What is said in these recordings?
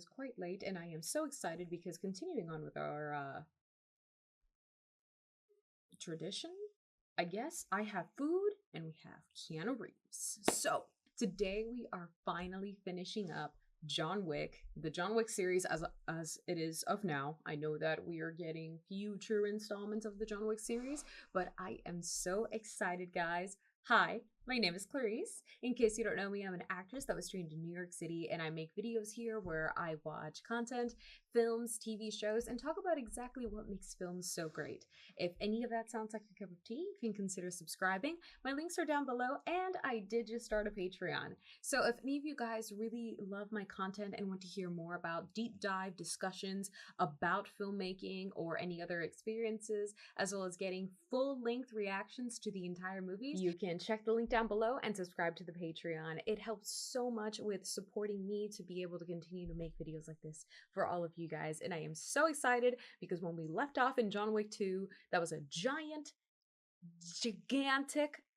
is quite late, and I am so excited because continuing on with our tradition, I guess, I have food and we have Keanu Reeves. So today we are finally finishing up John Wick, the John Wick series as it is of now. I know that we are getting future installments of the John Wick series, but I am so excited, guys. Hi, my name is Clarice. In case you don't know me, I'm an actress that was trained in New York City, and I make videos here where I watch content, films, TV shows, and talk about exactly what makes films so great. If any of that sounds like a cup of tea, you can consider subscribing. My links are down below, and I did just start a Patreon. So if any of you guys really love my content and want to hear more about deep dive discussions about filmmaking or any other experiences, as well as getting full-length reactions to the entire movie, you can check the link down below and subscribe to the Patreon. It helps so much with supporting me to be able to continue to make videos like this for all of you guys. And I am so excited because when we left off in John Wick 2, that was a gigantic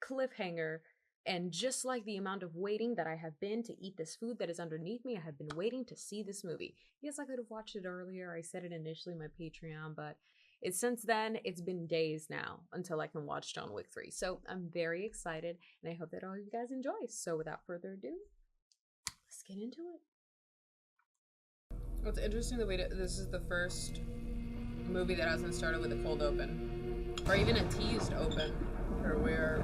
cliffhanger. And just like the amount of waiting that I have been to eat this food that is underneath me, I have been waiting to see this movie. Yes, I could have watched it earlier. I said it initially in my Patreon, but since then, it's been days now until I can watch John Wick 3. So I'm very excited, and I hope that all of you guys enjoy. So without further ado, let's get into it. What's interesting, this is the first movie that hasn't started with a cold open, or even a teased open, or we're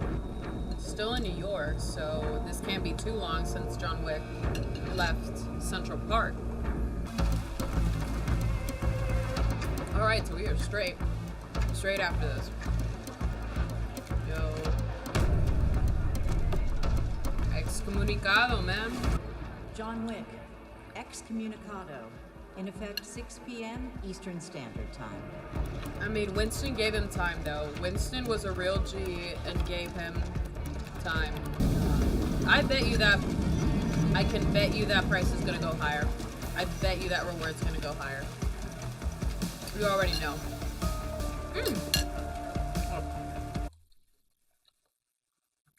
still in New York, so this can't be too long since John Wick left Central Park. Alright, so we are straight after this. Yo. Excommunicado, man. John Wick, excommunicado. In effect, 6 p.m. Eastern Standard Time. I mean, Winston gave him time, though. Winston was a real G and gave him time. I bet you that, I can bet you that price is gonna go higher. I bet you that reward's gonna go higher. You already know.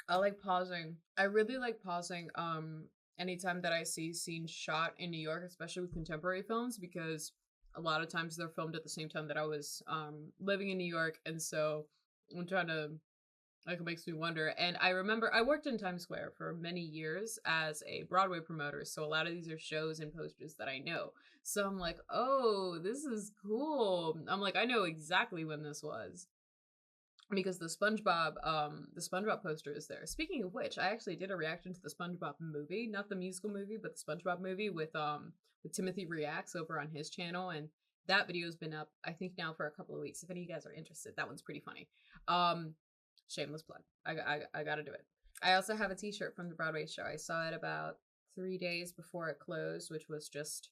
I like pausing. I really like pausing anytime that I see scenes shot in New York, especially with contemporary films, because a lot of times they're filmed at the same time that I was living in New York, and so I'm trying to, like, it makes me wonder. And I remember I worked in Times Square for many years as a Broadway promoter, so a lot of these are shows and posters that I know. So I'm like, oh, this is cool. I'm like, I know exactly when this was, because the SpongeBob poster is there. Speaking of which, I actually did a reaction to the SpongeBob movie, not the musical movie, but the SpongeBob movie with Timothy Reacts over on his channel, and that video's been up, I think, now for a couple of weeks. If any of you guys are interested, that one's pretty funny. Shameless plug. I gotta do it. I also have a t-shirt from the Broadway show. I saw it about 3 days before it closed, which was just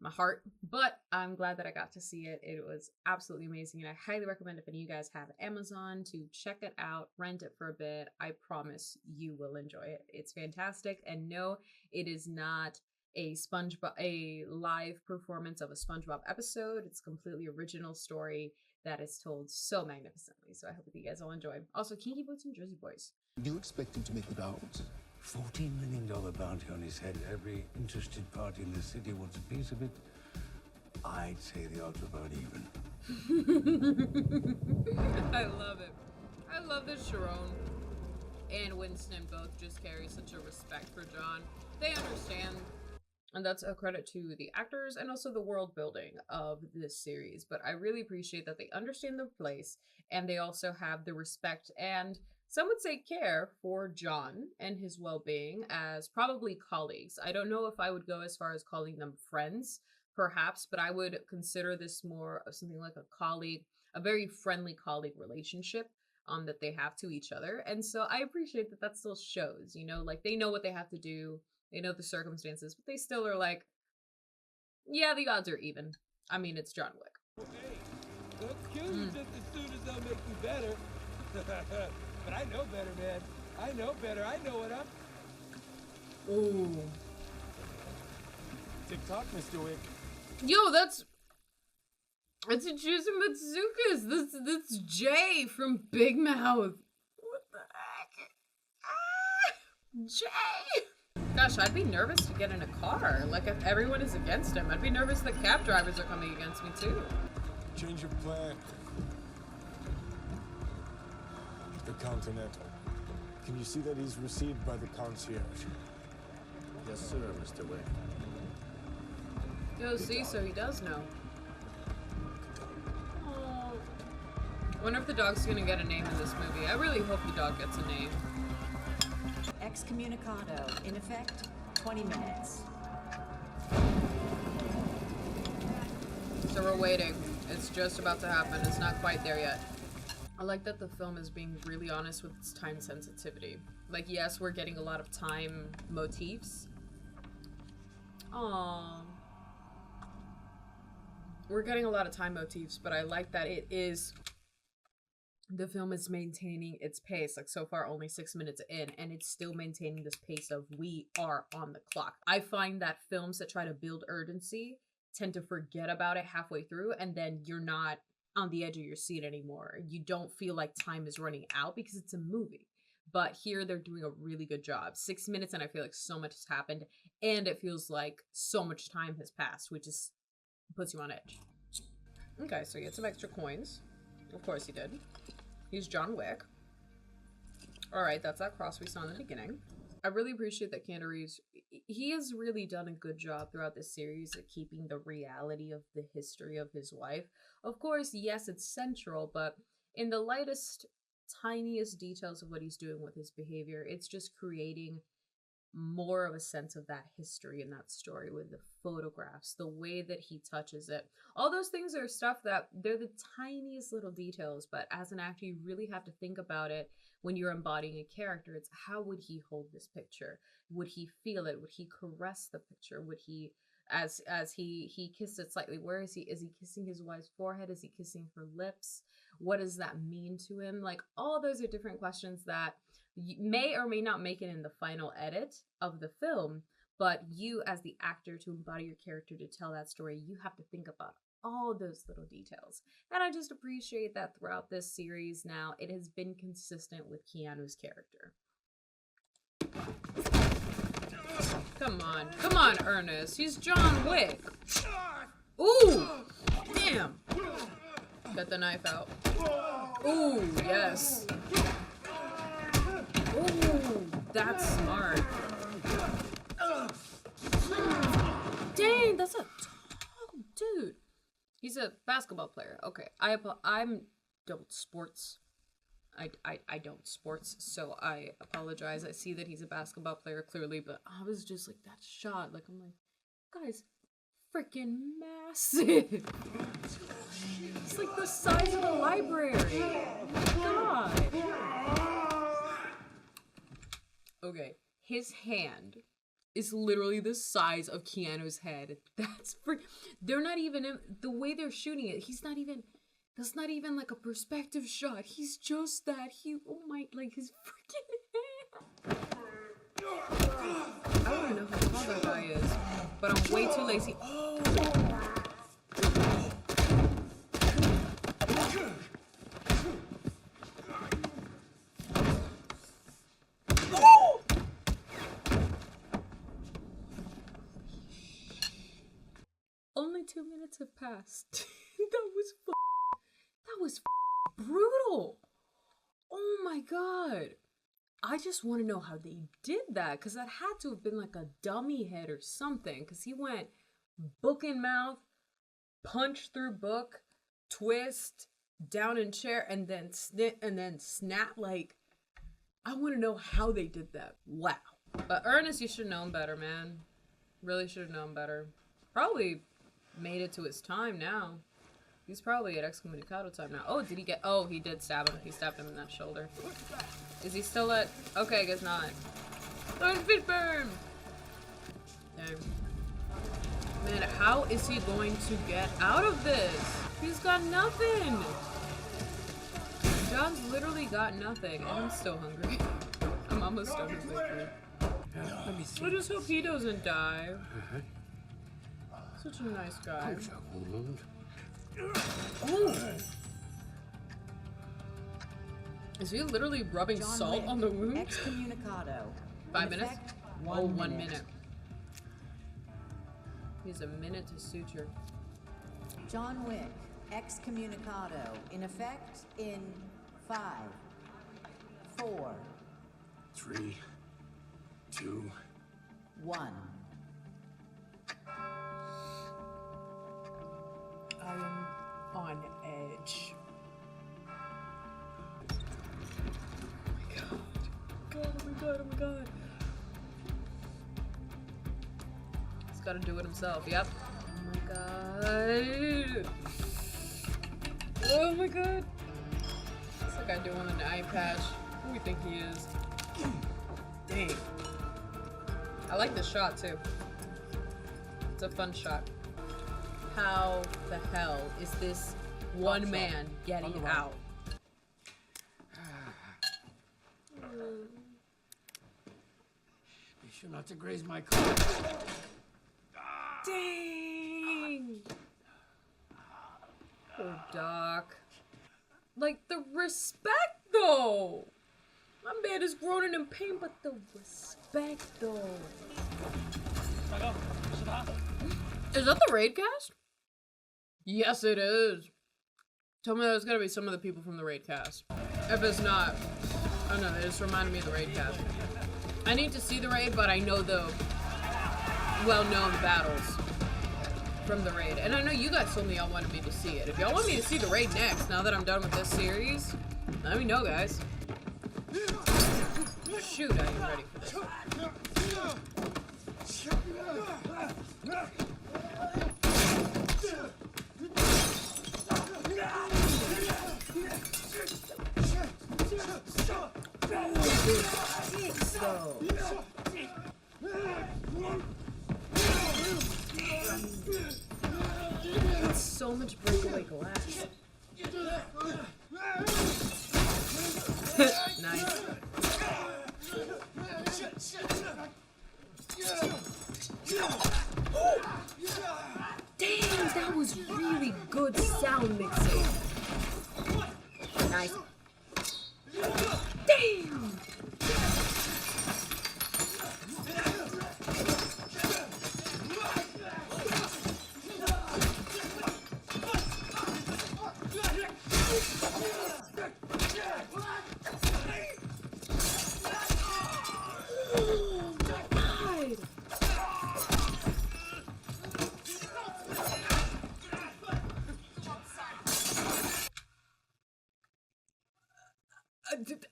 my heart, but I'm glad that I got to see it. It was absolutely amazing, and I highly recommend, if any of you guys have Amazon, to check it out, rent it for a bit. I promise you will enjoy it. It's fantastic. And no, it is not a live performance of a SpongeBob episode. It's a completely original story that is told so magnificently. So I hope that you guys will enjoy. Also, Kinky Boots and Jersey Boys. Do you expect him to make the rounds? $14 million bounty on his head. Every interested party in the city wants a piece of it. I'd say the odds are about even. I love it. I love that Sharon and Winston both just carry such a respect for John. They understand, and that's a credit to the actors and also the world building of this series. But I really appreciate that they understand their place, and they also have the respect and, some would say, care for John and his well-being as probably colleagues. I don't know if I would go as far as calling them friends, perhaps, but I would consider this more of something like a colleague, a very friendly colleague relationship that they have to each other. And so I appreciate that that still shows, you know, like they know what they have to do, they know the circumstances, but they still are like, yeah, the odds are even. I mean, it's John Wick. Hey, don't kill you just as soon as they'll make you better. But I know better, man. I know better. I know what I'm... Ooh. TikTok, Mr. Wick. Yo, that's a Juicy Matsukas. That's Jay from Big Mouth. What the heck? Ah, Jay! Gosh, I'd be nervous to get in a car. Like, if everyone is against him, I'd be nervous that cab drivers are coming against me, too. Change of plan. The Continental. Can you see that he's received by the concierge? Yes, sir, Mr. Wick. You'll see, so he does know. Oh. Wonder if the dog's gonna get a name in this movie. I really hope the dog gets a name. Excommunicado. In effect, 20 minutes. So we're waiting. It's just about to happen. It's not quite there yet. I like that the film is being really honest with its time sensitivity. Like, yes, we're getting a lot of time motifs. Aww. We're getting a lot of time motifs, but I like that the film is maintaining its pace. Like, so far only 6 minutes in, and it's still maintaining this pace of we are on the clock. I find that films that try to build urgency tend to forget about it halfway through, and then you're not on the edge of your seat anymore. You don't feel like time is running out because it's a movie. But here they're doing a really good job. 6 minutes and I feel like so much has happened, and it feels like so much time has passed, which is puts you on edge. Okay, so he had some extra coins. Of course he did. He's John Wick. Alright, that's that cross we saw in the beginning. I really appreciate that Keanu Reeves, he has really done a good job throughout this series at keeping the reality of the history of his wife. Of course, yes, it's central, but in the lightest, tiniest details of what he's doing with his behavior, it's just creating more of a sense of that history and that story with the photographs, the way that he touches it. All those things are stuff that they're the tiniest little details, but as an actor, you really have to think about it when you're embodying a character. It's how would he hold this picture? Would he feel it? Would he caress the picture? Would he, as he kissed it slightly, where is he? Is he kissing his wife's forehead? Is he kissing her lips? What does that mean to him? Like, all those are different questions that may or may not make it in the final edit of the film, but you as the actor, to embody your character, to tell that story, you have to think about all those little details. And I just appreciate that throughout this series now, it has been consistent with Keanu's character. Come on, Ernest. He's John Wick. Ooh, damn. Get the knife out. Ooh, yes. Ooh, that's smart. Dang, that's a tall dude. He's a basketball player. Okay, I'm don't sports. I don't sports, so I apologize. I see that he's a basketball player clearly, but I was just like, that shot. Like, I'm like, guy's freaking massive. It's like the size of a library. Oh my god. Okay, his hand is literally the size of Keanu's head. They're not even the way they're shooting it. That's not even like a perspective shot. He's just that huge. Oh my, like his freaking hand. I want to know how tall that guy is, but I'm way too lazy. Oh. Only 2 minutes have passed. That was brutal. Oh my god. I just want to know how they did that, because that had to have been like a dummy head or something, because he went book in mouth, punch through book, twist, down in chair, and then snap. Like, I want to know how they did that. Wow. But Ernest, you should have known better, man. Really should have known better. Probably made it to his time now. He's probably at excommunicado time now. Oh, did he get... Oh, he did stab him. He stabbed him in that shoulder. Is he still at... Okay, I guess not. Oh, fit burn! Dang. Man, how is he going to get out of this? He's got nothing! John's literally got nothing. And I'm still hungry. I'm almost done with my food. Let me see. I just hope he doesn't die. Such a nice guy. Oh! Is he literally rubbing John salt Wick, on the wound? Excommunicado. 5 In minutes? effect, 1 minute. He has a minute to suture. John Wick, excommunicado, in effect in 5, 4, 3, 2. 1. I am on edge. Oh my god. He's gotta do it himself, yep. Oh my god. Oh my god. What's that guy doing with an eye patch? Who do we think he is? Dang. I like this shot too. It's a fun shot. How the hell is this one man getting out? Be sure not to graze my car. Dang! Poor Doc. Like, the respect, though! My man is groaning in pain, but the respect, though. Is that the raid cast? Yes, it is. Tell me there's gotta be some of the people from the raid cast. If it's not, I don't know, they just reminded me of the raid cast. I need to see the raid, but I know the well-known battles from the raid. And I know you guys told me y'all wanted me to see it. If y'all want me to see the raid next, now that I'm done with this series, let me know, guys. Shoot, I am ready for this. That's so much breakaway glass. Nice. Damn, that was really good sound mixing. Nice. Damn!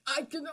I can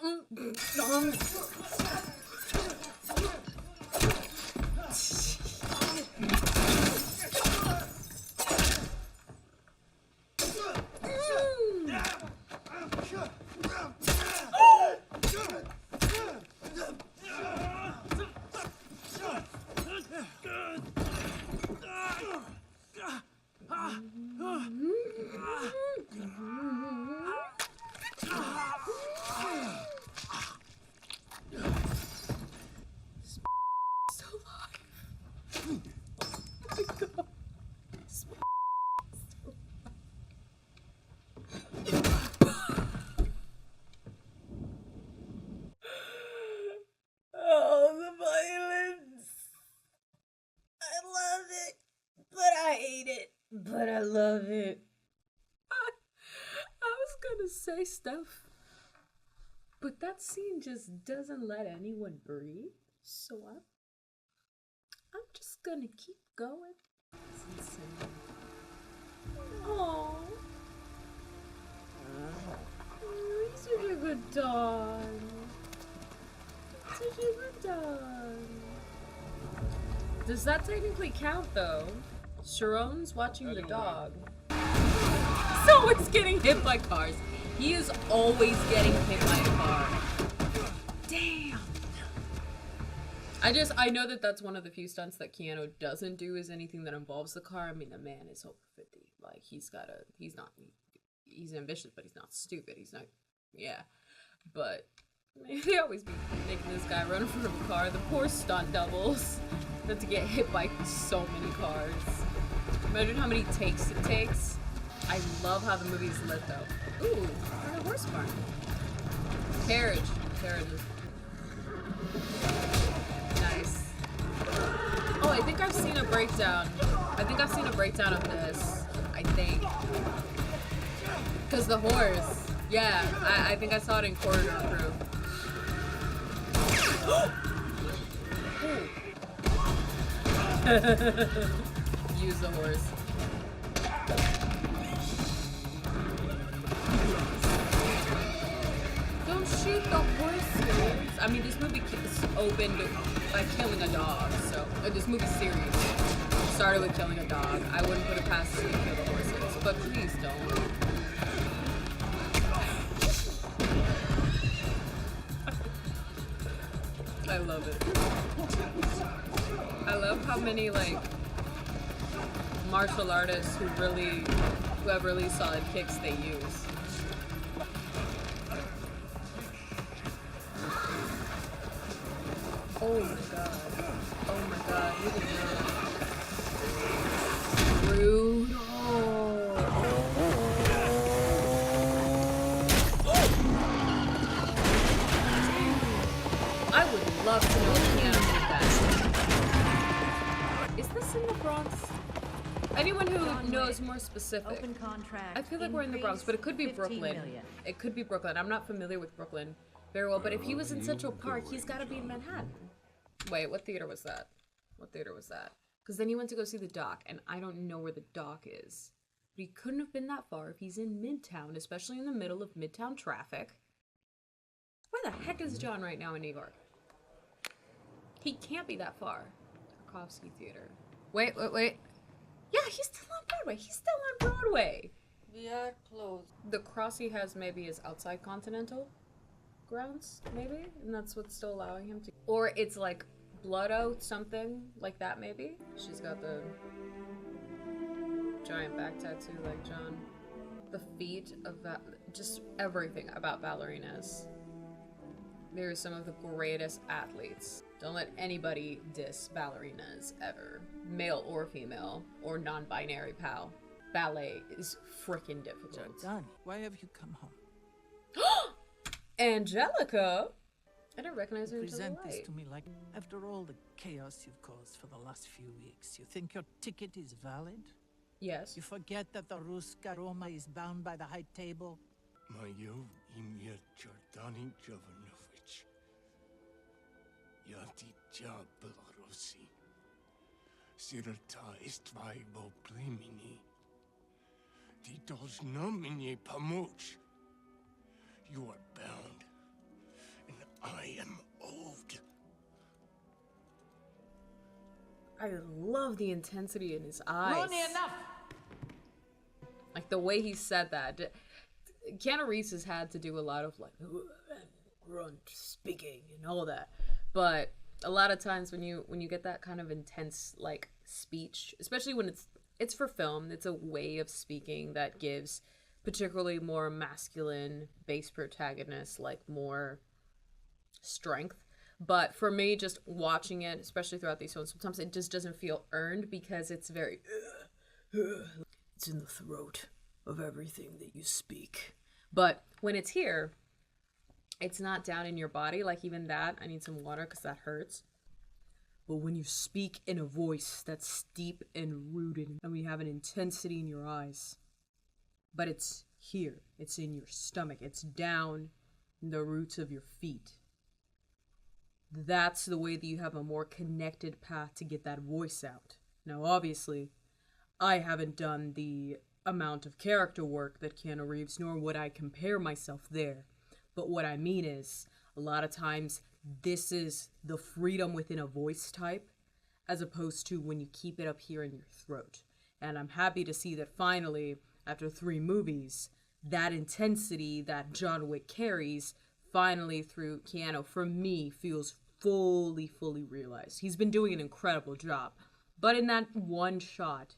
but I love it. I was gonna say stuff, but that scene just doesn't let anyone breathe. So I'm just gonna keep going. It's insane. Aww. He's such a good dog. Such a good dog. Does that technically count though? Sharon's watching the dog. Someone's getting hit by cars. He is always getting hit by a car. Damn. I know that that's one of the few stunts that Keanu doesn't do is anything that involves the car. I mean, the man is over 50. Like, he's ambitious, but he's not stupid. He's not, yeah. But, man, they always be making this guy run in front of a car. The poor stunt doubles. Have to get hit by so many cars. Imagine how many takes it takes. I love how the movie's lit though. Ooh, we're in a horse barn. Carriages. Nice. I think I've seen a breakdown. I think I've seen a breakdown of this. I think. Because the horse. Yeah, I think I saw it in Corridor Crew. Use the horse. Don't shoot the horses. I mean, this movie is opened by killing a dog, so this movie series started with killing a dog. I wouldn't put it past you to kill the horses, but please don't. I love it. I love how many like martial artists who have really solid kicks they use. Oh my god. Oh my god. Look at that. Brutal. I would love to know if Keanu did that. Is this in the Bronx? Anyone who knows more specific. Open contract. I feel like we're in the Bronx, but it could be Brooklyn. million. It could be Brooklyn. I'm not familiar with Brooklyn very well, but if he was in Central Park, he's got to be in Manhattan. Wait, what theater was that? What theater was that? Because then he went to go see the dock, and I don't know where the dock is. But he couldn't have been that far if he's in Midtown, especially in the middle of Midtown traffic. Where the heck is John right now in New York? He can't be that far. Tarkovsky Theater. Wait. Yeah, he's still on Broadway. He's still on Broadway. We are closed. The cross he has maybe is outside Continental grounds, maybe? And that's what's still allowing him to... Or it's like blood out, something like that, maybe? She's got the giant back tattoo like John. The feet of that... Just everything about ballerinas. They're some of the greatest athletes. Don't let anybody diss ballerinas ever. Male or female, or non-binary pal. Ballet is freaking difficult. Johnny, why have you come home? Angelica? I didn't recognize her until the Present this light. to me like, after all the chaos you've caused for the last few weeks, you think your ticket is valid? Yes. You forget that the Ruska Roma is bound by the high table? Moje imię Jordani Jovanovich. Ja ti dział Belarusi. Sirota jest twojego plemeni. Ty должна mnie помочь. You are bound, and I am owed. I love the intensity in his eyes. Ronnie, enough! Like the way he said that. Keanu Reeves has had to do a lot of like grunt speaking and all that. But a lot of times when you get that kind of intense like speech, especially when it's for film, it's a way of speaking that gives particularly more masculine base protagonists like more strength. But for me, just watching it, especially throughout these films, sometimes it just doesn't feel earned because it's very it's in the throat of everything that you speak. But when it's here, it's not down in your body. Like even that, I need some water because that hurts. But when you speak in a voice that's steep and rooted, and we have an intensity in your eyes, but it's here, it's in your stomach, it's down in the roots of your feet. That's the way that you have a more connected path to get that voice out. Now, obviously, I haven't done the amount of character work that Keanu Reeves, nor would I compare myself there. But what I mean is, a lot of times, this is the freedom within a voice type, as opposed to when you keep it up here in your throat. And I'm happy to see that finally, after 3 movies, that intensity that John Wick carries, finally through Keanu, for me, feels fully realized. He's been doing an incredible job. But in that one shot,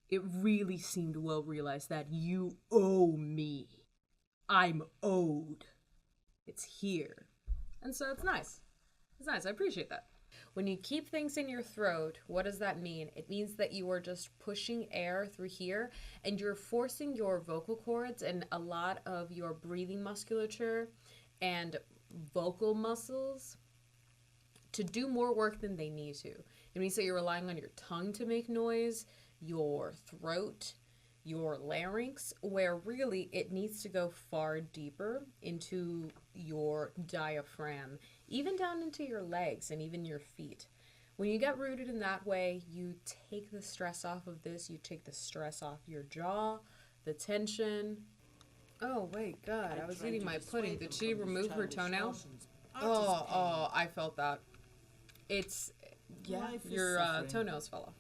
it really seemed well realized that you owe me. I'm owed. It's here. And so it's nice. It's nice. I appreciate that. When you keep things in your throat, what does that mean? It means that you are just pushing air through here and you're forcing your vocal cords and a lot of your breathing musculature and vocal muscles to do more work than they need to. It means that you're relying on your tongue to make noise, your throat, your larynx, where really it needs to go far deeper into your diaphragm, even down into your legs and even your feet. When you get rooted in that way, you take the stress off of this, you take the stress off your jaw, the tension. Oh, wait, God, I was eating my pudding. Did she remove her toenail? Oh, I felt that. It's, yeah, your toenails fell off.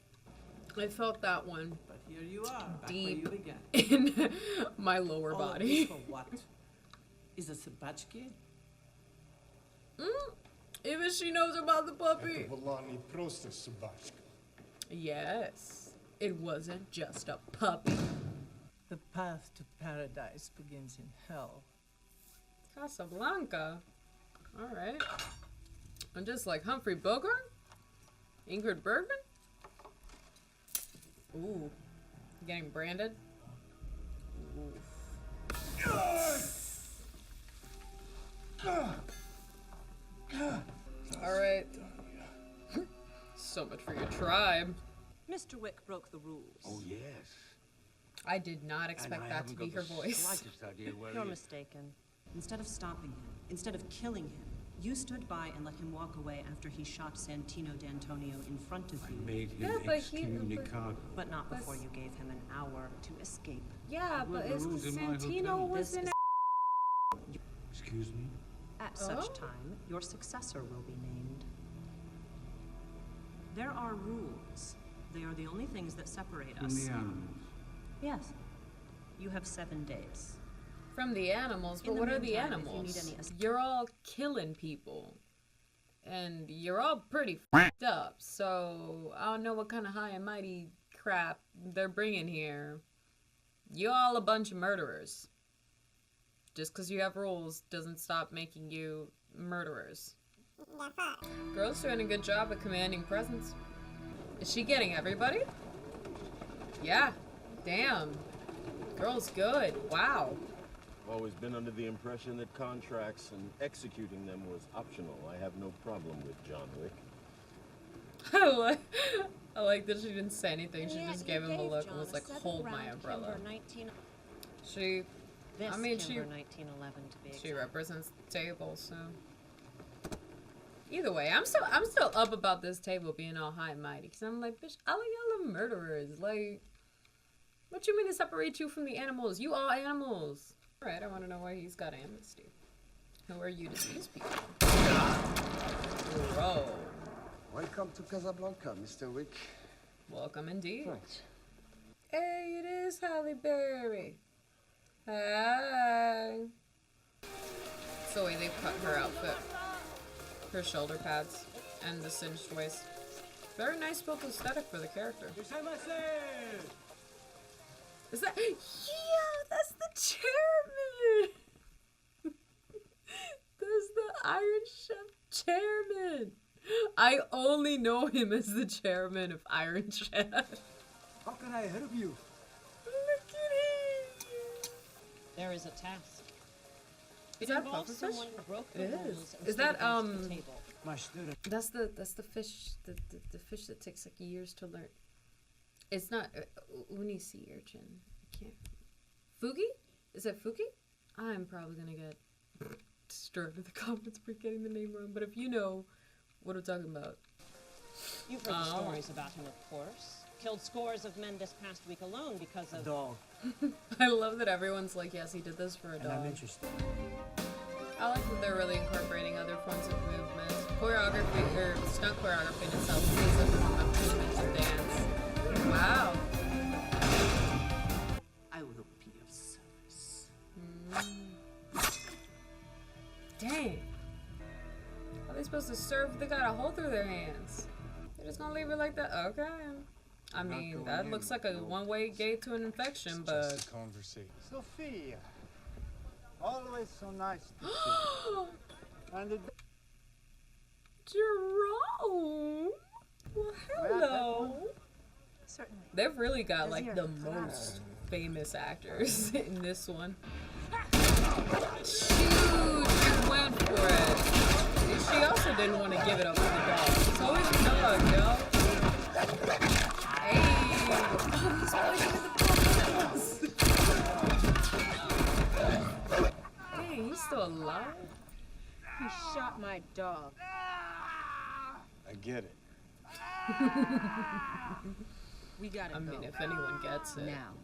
I felt that one. But here you are, back deep where you began. in my lower All of body. this for what? Is a sabachki? Even she knows about the puppy. Volani просто собачка. Yes, it wasn't just a puppy. The path to paradise begins in hell. Casablanca. All right. I'm just like Humphrey Bogart, Ingrid Bergman. Ooh, getting branded. All right. So much for your tribe. Mr. Wick broke the rules. Oh, yes. I did not expect that to be her voice. Slightest idea where You're he is. mistaken. Instead of stopping him, instead of killing him, you stood by and let him walk away after he shot Santino D'Antonio in front of you. Made him Yeah, but he- excommunicado. But not But- before you gave him an hour to escape. Yeah, Well, but the it's rules because in my Santino hotel. was This in. is- Excuse me? At such Oh. time, your successor will be named. There are rules. They are the only things that separate From us. the animals. Yes. You have 7 days. From the animals, but In the what are the meantime, if you animals? need any You're all killing people. And you're all pretty f***ed up, so I don't know what kind of high and mighty crap they're bringing here. You all a bunch of murderers. Just because you have rules doesn't stop making you murderers. Girl's doing a good job at commanding presence. Is she getting everybody? Yeah. Damn. Girl's good. Wow. Always been under the impression that contracts and executing them was optional. I have no problem with John Wick. I like that she didn't say anything. She just gave him a look and was like, hold my umbrella. She, I mean, she 1911 to be she represents the table, so. Either way, I'm still up about this table being all high and mighty. Because I'm like, bitch, all of y'all are murderers. Like, what you mean to separate you from the animals? You all animals. Alright, I want to know why he's got amnesty. Who are you to these people? Bro. Welcome to Casablanca, Mr. Wick. Welcome indeed. Thanks. Hey, it is Halle Berry. Hi. So the way they cut her outfit. Her shoulder pads and the cinched waist. Very nice built aesthetic for the character. Is that? Yeah, that's the chairman. That's the Iron Chef chairman. I only know him as the chairman of Iron Chef. How can I help you? Look at him. There is a task. Is It that involves pufferfish? someone who broke the It rules is. and Is stood that against the table. My student. That's the fish the fish that takes like years to learn. It's not uni sea urchin. I can't. Fugi? Is it Fugi? I'm probably gonna get destroyed in the comments for getting the name wrong. But if you know what I'm talking about, You've heard the stories about him, of course. Killed scores of men this past week alone because of... Dog. I love that everyone's like, yes, he did this for a And I'm dog. interested. I like that they're really incorporating other forms of movement. Choreography, or stunt choreography in itself is a form of movement and dance. Wow. I will be of service. Dang. How are they supposed to serve? They got a hole through their hands. They're just gonna leave it like that? Okay. I mean, going that in, looks like a no. one-way gate to an infection, Just but... a conversation. Sophia. Always so nice to see. And it... Jerome! Well, hello! Certainly. They've really got, like, Here. the most famous actors in this one. Shoot! She went for it. She also didn't want to give it up to the dog. It's always the dog, yo. he's pointing at the pumpkins. Dang, he's still alive? He shot my dog. I get it. We gotta I go. mean, if anyone gets it. Now.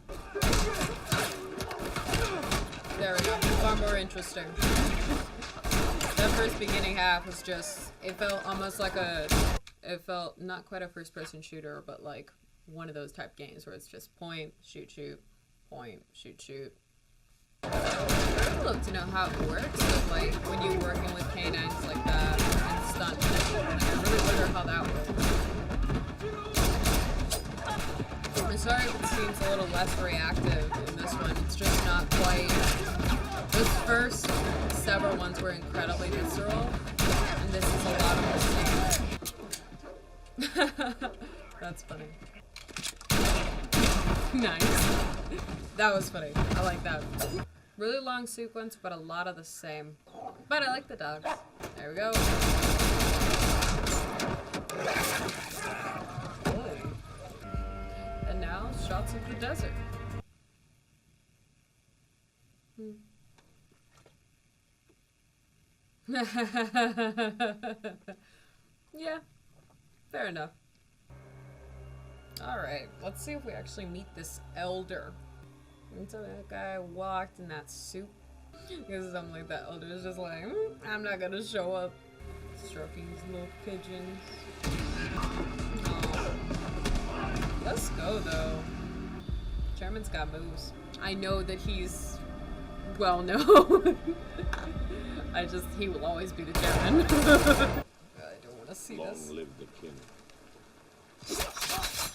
There we go. Far more interesting. That first beginning half was just, it felt almost like it felt not quite a first-person shooter, but like one of those type games where it's just point, shoot, shoot, point, shoot, shoot. I'd love to know how it works, but like when you're working with canines like that and stunt, I really wonder how that works. I'm sorry if it seems a little less reactive in this one. It's just not quite. Those first several ones were incredibly visceral, and this is a lot of the same. That's funny. Nice. That was funny. I like that. Really long sequence, but a lot of the same. But I like the dogs. There we go. And now, shots of the desert. Yeah, fair enough. Alright, let's see if we actually meet this elder. Until that guy walked in that suit. Because something like that elder is just like, I'm not gonna show up. Stroking these little pigeons. Oh. Let's go though. Chairman's got moves. I know that he's well known. He will always be the chairman. I don't want to see this. Long live the king.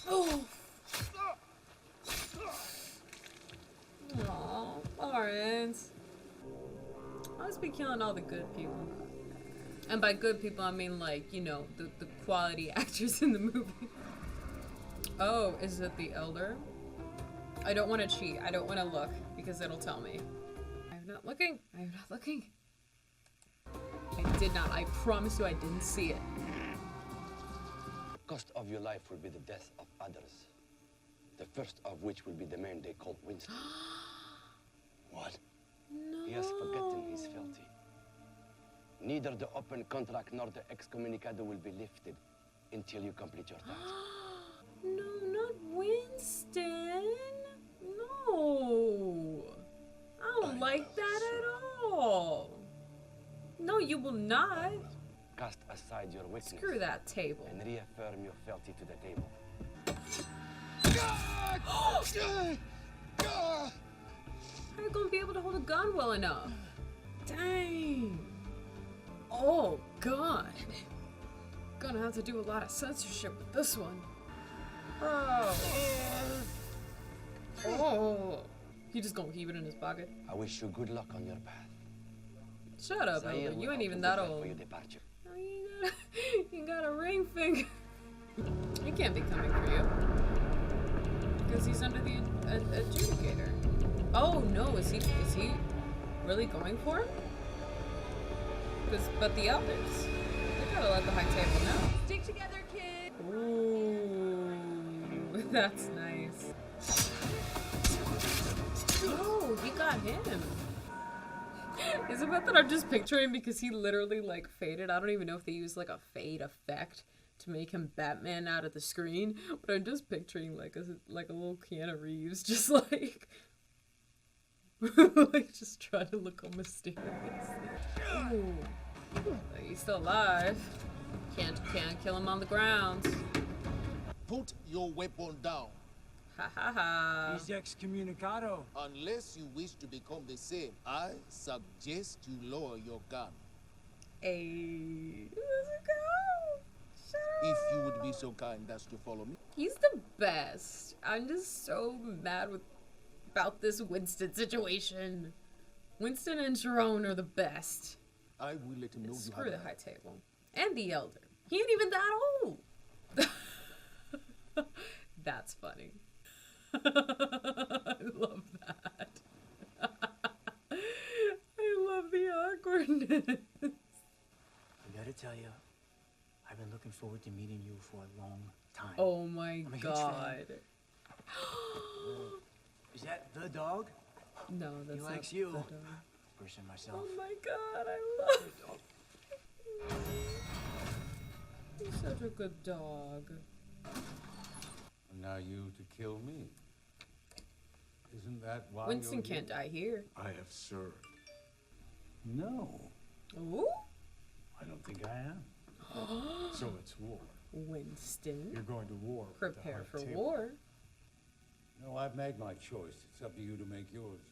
Oh. Aw, alright. I must be killing all the good people. And by good people, I mean like, you know, the quality actors in the movie. Oh, is it the elder? I don't want to cheat. I don't want to look because it'll tell me. I'm not looking. I'm not looking. I did not. I promise you I didn't see it. Cost of your life will be the death of others. The first of which will be the man they call Winston. What? No. He has forgotten he's filthy. Neither the open contract nor the excommunicado will be lifted until you complete your task. No, not Winston. No. I don't like that at all. No, you will not. Cast aside your weakness. Screw that table. And reaffirm your fealty to the table. How are you gonna be able to hold a gun well enough? Dang. Oh, God. Gonna have to do a lot of censorship with this one. Bro. Oh. He just gonna keep it in his pocket? I wish you good luck on your path. Shut up, Elder. You ain't even that old. For your departure. Oh, you got a ring finger. He can't be coming for you. Because he's under the adjudicator. Oh no, is he really going for him? But the elders, they gotta let the high table know. Stick together, kid. Ooh, that's nice. Oh, he got him. Is it that I'm just picturing because he literally like faded? I don't even know if they used like a fade effect to make him Batman out of the screen, but I'm just picturing like a little Keanu Reeves just like like just trying to look all mysterious. Ooh. He's still alive. Can't kill him on the ground. Put your weapon down. Ha ha ha. He's excommunicado. Unless you wish to become the same, I suggest you lower your gun. Hey, let's go. Shut If up. you would be so kind as to follow me. He's the best. I'm just so mad about this Winston situation. Winston and Jerome are the best. I will let him know you Screw have the high table. And the elder. He ain't even that old. That's funny. I love that. I love the awkwardness. I gotta tell you, I've been looking forward to meeting you for a long time. Oh my I'm a huge God. fan. the dog? No, that's He not likes you. the dog. Person myself. Oh my god, I love it. He's such a good dog. And now you to kill me. Isn't that why Winston you're can't here? die here. I have served. No. Ooh. I don't think I am. So it's war. Winston. You're going to war. with the Prepare High for Table. war. No, I've made my choice. It's up to you to make yours.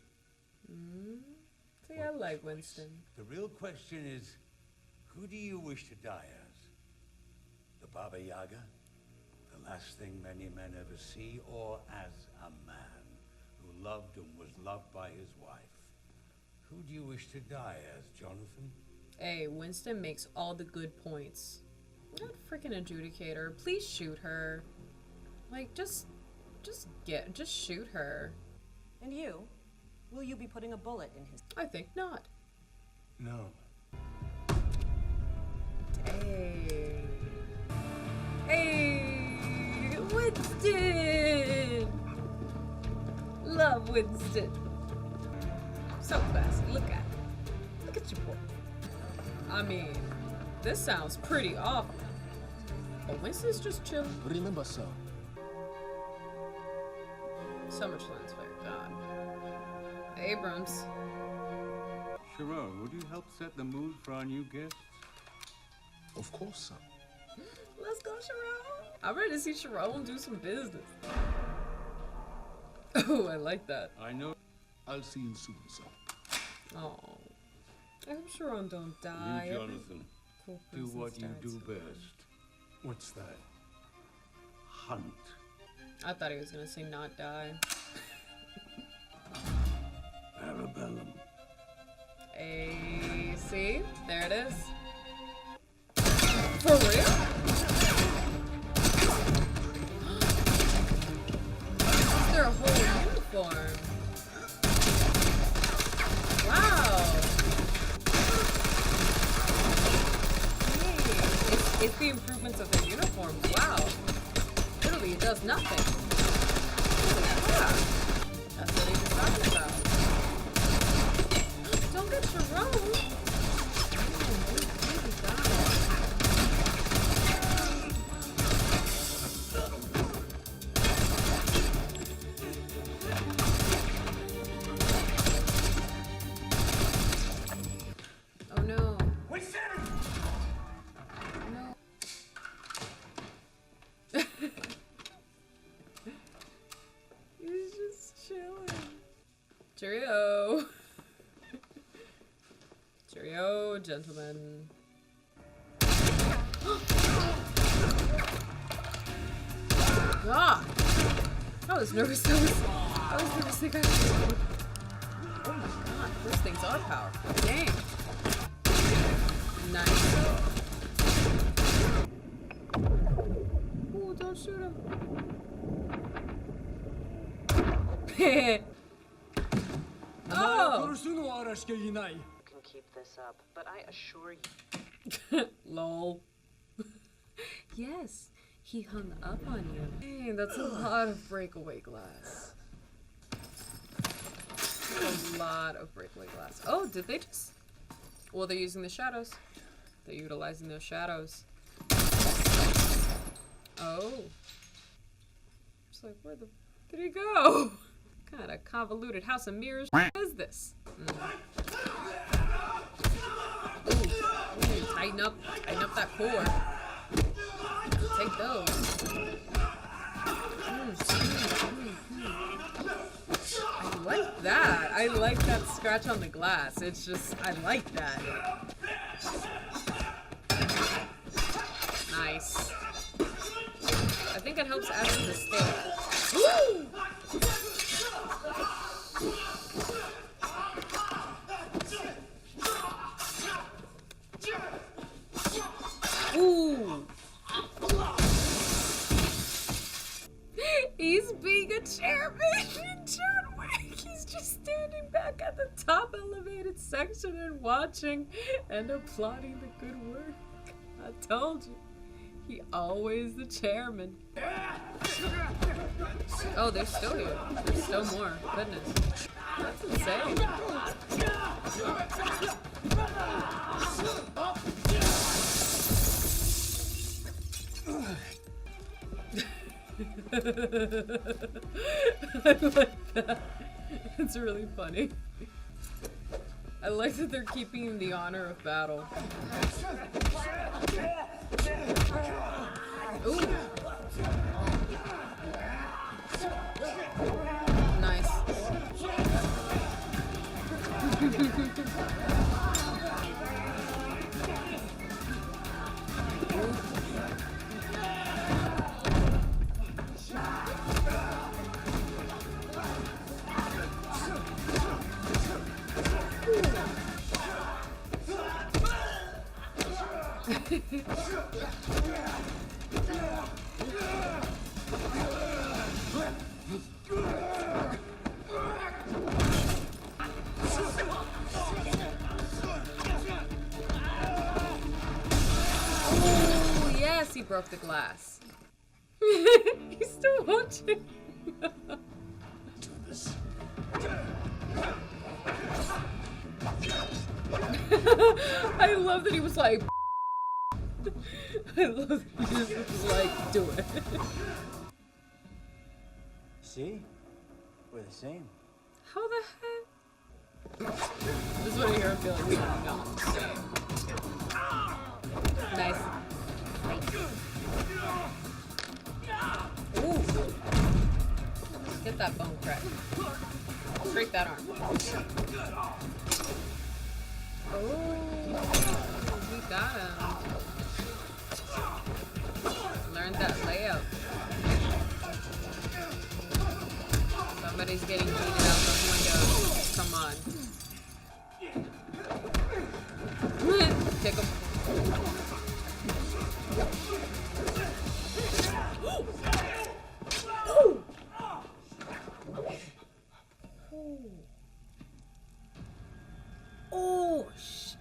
See, I like Winston. The real question is, who do you wish to die as? The Baba Yaga? The last thing many men ever see? Or as a man who loved and was loved by his wife? Who do you wish to die as, Jonathan? Hey, Winston makes all the good points. That freaking adjudicator. Please shoot her. Like, just shoot her. And you? Will you be putting a bullet in his... I think not. No. Hey. Hey, Winston! Love Winston. So classy. Look at it. Look at your boy. I mean, this sounds pretty awful. But Winston's just chilling. Remember, sir. So much lens flare. God. Abrams. Sharon, would you help set the mood for our new guests? Of course, sir. Let's go, Sharon. I'm ready to see Sharon do some business. Oh, I like that. I know. I'll see you soon, sir. Oh. I hope Sharon don't die. You, Jonathan, Cool do what person's you died do so far. best. What's that? Hunt. I thought he was gonna say not die. Parabellum. Hey, see? There it is. For real? Is there a whole uniform? Wow. Hey, it's the improvements of the uniforms. Wow. Literally, it does nothing. Holy crap. That's what he was talking about. Don't get Sharon. Oh no. No. He's just chilling. Cheerio. Cheerio, gentlemen. God. I was nervous. I was nervous they got killed. Oh my god, those things are powerful. Dang. Nice. Ooh, don't shoot him. Oh! You can keep this up, but I assure you... Lol. Yes, he hung up on you. Hey, that's a lot of breakaway glass. A lot of breakaway glass. Oh, did they just... Well, they're using the shadows. They're utilizing those shadows. Oh. It's like, where the... Did he go? What kind of convoluted house of mirrors is this? Ooh, tighten up that core. Take those. I like that. I like that scratch on the glass. It's just, I like that. Nice. I think it helps add to the steak. Woo! Ooh. He's being a chairman in John Wick. He's just standing back at the top elevated section and watching and applauding the good work. I told you. He always the chairman. Oh, they're still here. There's still more. Goodness. That's insane. I like that. It's really funny. I like that they're keeping the honor of battle. Ooh. Nice. Oh, yes, he broke the glass. He's still watching. I love that he was like, I love that he just was like, do it. See? We're the same. How the heck? This is what I hear him feel like we're not the same. Nice. Ooh. Get that bone crack. Break that arm. Oh, we got him. Learned that layup. Somebody's getting beaten out those windows. Come on. Kick him. Oh, shit.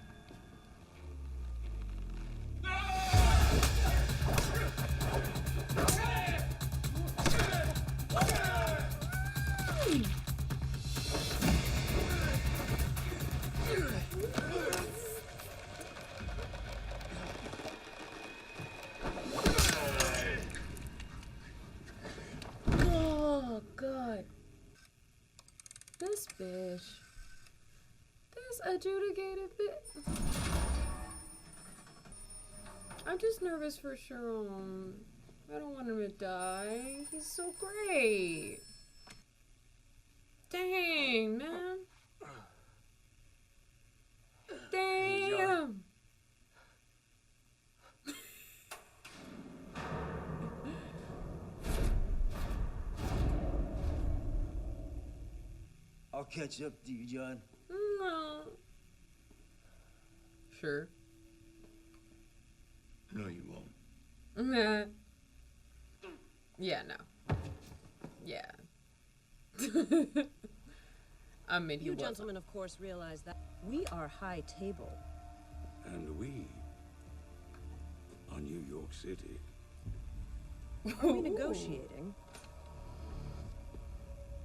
Oh, God. This bitch. This adjudicated bitch. I'm just nervous for Sharon. I don't want him to die. He's so great. Dang, man. Damn. I'll catch up to you, John. No. Sure. No, you won't. Nah. Yeah, no. Yeah. I mean, You gentlemen, of course, realize that we are high table. And we are New York City. Are we negotiating?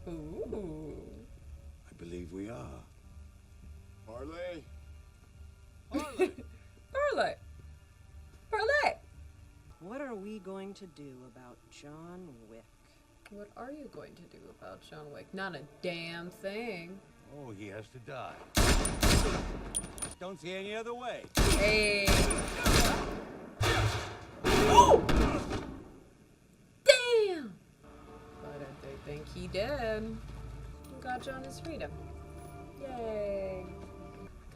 Ooh. I believe we are. Parlay. Parlay. Parlay. What are we going to do about John Wick? What are you going to do about John Wick? Not a damn thing. Oh, he has to die. Don't see any other way. Hey. Oh! Damn! But I think he did. Got John his freedom. Yay.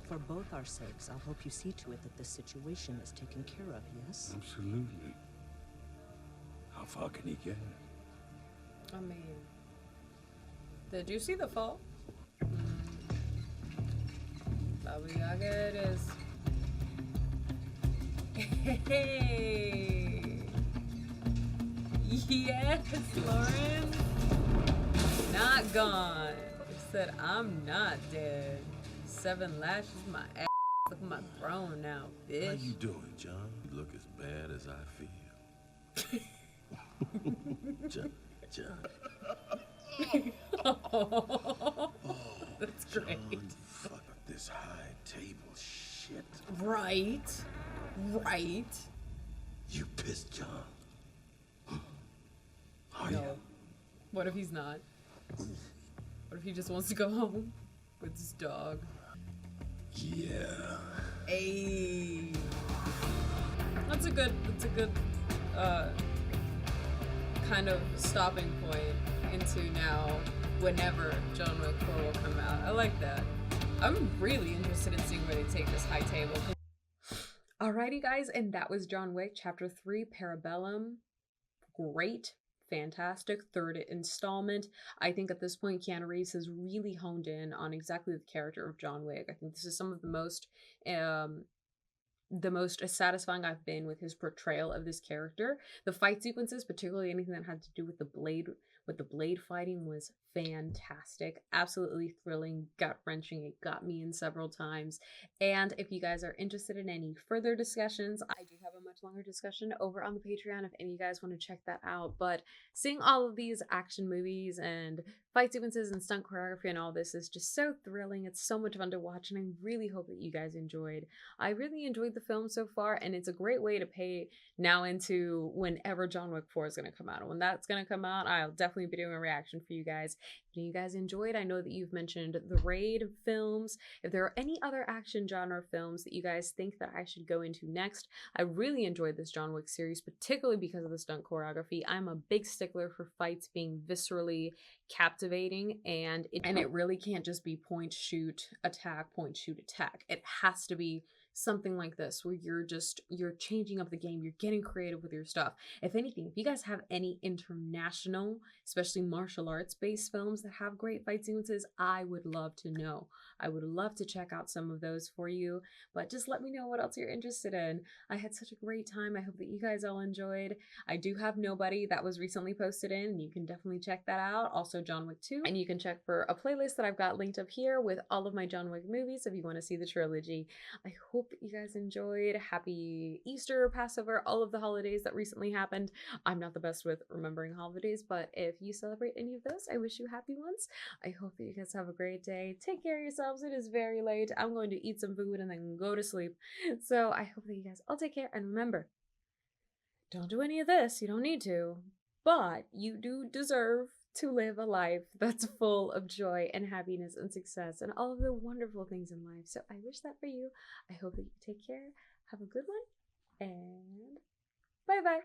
For both our sakes, I'll help you see to it that this situation is taken care of, yes? Absolutely. How far can he get? I mean, did you see the fall? Baba Yaga it is. Hey! Yes, Lauren! Not gone. He said, I'm not dead. 7 lashes, my ass. Look at my throne now, bitch. How you doing, John? You look as bad as I feel. John. Oh, that's great. John, fuck this high table shit. Right. You pissed, John. No. What if he's not? What if he just wants to go home with his dog? Yeah. Hey. That's a good kind of stopping point into now whenever John Wick 4 will come out. I like that. I'm really interested in seeing where they take this high table. Alrighty guys, and that was John Wick Chapter 3, Parabellum. Great. Fantastic third installment. I think at this point Keanu Reeves has really honed in on exactly the character of John Wick. I think this is some of the most satisfying I've been with his portrayal of this character. The fight sequences, particularly anything that had to do with the blade fighting, was fantastic. Absolutely thrilling, gut-wrenching. It got me in several times. And if you guys are interested in any further discussions, I do have a much longer discussion over on the Patreon if any of you guys want to check that out. But seeing all of these action movies and fight sequences and stunt choreography and all this is just so thrilling. It's so much fun to watch, and I really hope that you guys enjoyed. I really enjoyed the film so far, and it's a great way to pay now into whenever John Wick 4 is going to come out. And when that's going to come out, I'll definitely be doing a reaction for you guys. If you guys enjoyed, I know that you've mentioned the Raid films. If there are any other action genre films that you guys think that I should go into next, I really enjoyed this John Wick series, particularly because of the stunt choreography. I'm a big stickler for fights being viscerally captivating, and it really can't just be point, shoot, attack, point, shoot, attack. It has to be something like this where you're changing up the game, you're getting creative with your stuff. If anything, if you guys have any international, especially martial arts based films that have great fight sequences, I would love to know. I would love to check out some of those for you, but just let me know what else you're interested in. I had such a great time. I hope that you guys all enjoyed. I do have Nobody that was recently posted in, and you can definitely check that out. Also John Wick 2, and you can check for a playlist that I've got linked up here with all of my John Wick movies if you want to see the trilogy. I hope that you guys enjoyed. Happy Easter, Passover, all of the holidays that recently happened. I'm not the best with remembering holidays, but if you celebrate any of those, I wish you happy ones. I hope that you guys have a great day. Take care of yourselves. It is very late. I'm going to eat some food and then go to sleep. So I hope that you guys all take care, and remember, don't do any of this. You don't need to, but you do deserve to live a life that's full of joy and happiness and success and all of the wonderful things in life. So I wish that for you. I hope that you take care. Have a good one, and bye-bye.